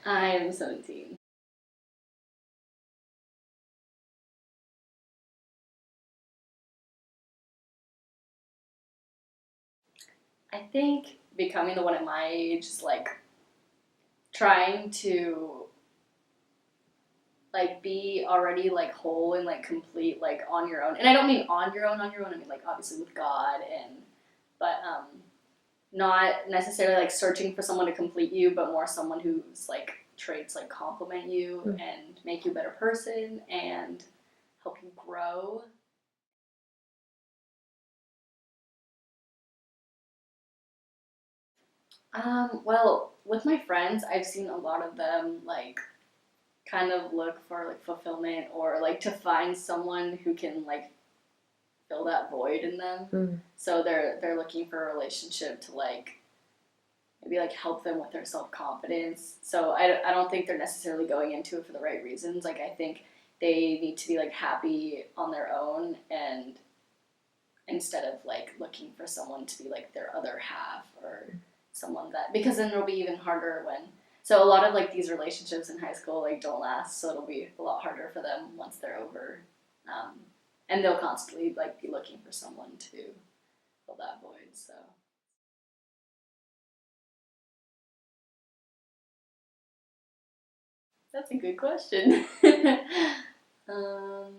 I am 17. I think becoming the one at my age is like trying to like be already like whole and like complete like on your own. And I don't mean on your own, I mean like obviously with God and but not necessarily like searching for someone to complete you, but more someone whose like traits like complement you and make you a better person and help you grow. Well, with my friends, I've seen a lot of them like kind of look for like fulfillment or like to find someone who can like fill that void in them. So they're looking for a relationship to like maybe like help them with their self-confidence. So I don't think they're necessarily going into it for the right reasons. Like I think they need to be like happy on their own and instead of like looking for someone to be like their other half or someone that because then it'll be even harder when so a lot of like these relationships in high school like don't last so it'll be a lot harder for them once they're over um, and they'll constantly like be looking for someone to fill that void so that's a good question. um,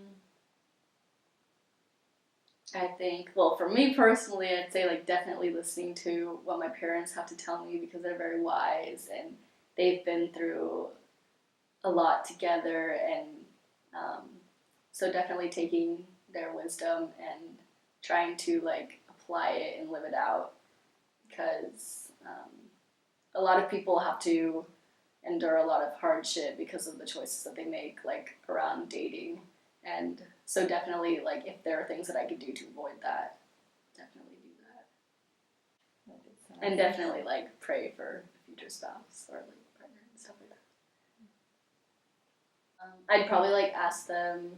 I think, well, for me personally, I'd say like definitely listening to what my parents have to tell me because they're very wise and they've been through a lot together, and um, so definitely taking their wisdom and trying to like apply it and live it out because a lot of people have to endure a lot of hardship because of the choices that they make, like around dating. And so definitely, like if there are things that I could do to avoid that, definitely do that. And definitely like pray for a future spouse or like partner and stuff like that. I'd probably like ask them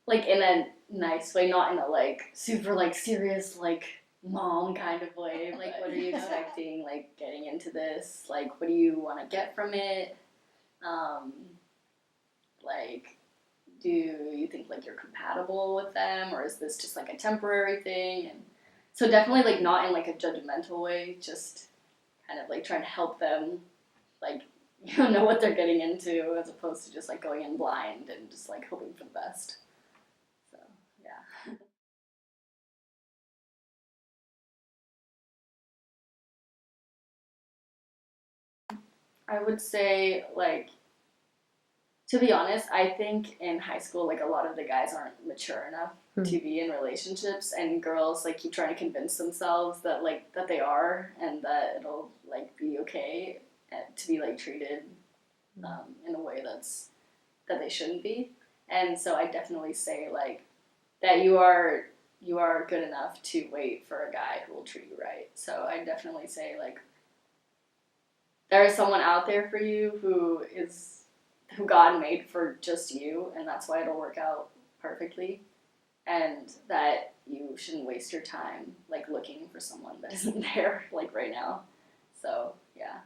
like in a nice way, not in a like super like serious like mom kind of way. Like, what are you expecting? Like getting into this? Like, what do you want to get from it? Um, like, do you think like you're compatible with them, or is this just like a temporary thing? And so definitely like not in like a judgmental way, just kind of like trying to help them like know what they're getting into as opposed to just like going in blind and just like hoping for the best. So yeah. I would say like to be honest, I think in high school like a lot of the guys aren't mature enough to be in relationships and girls like keep trying to convince themselves that like that they are and that it'll like be okay to be like treated in a way that they shouldn't be. And so I definitely say like that you are good enough to wait for a guy who will treat you right. So I definitely say like there is someone out there for you who God made for just you, and that's why it'll work out perfectly. And that you shouldn't waste your time like looking for someone that isn't there like right now. So yeah.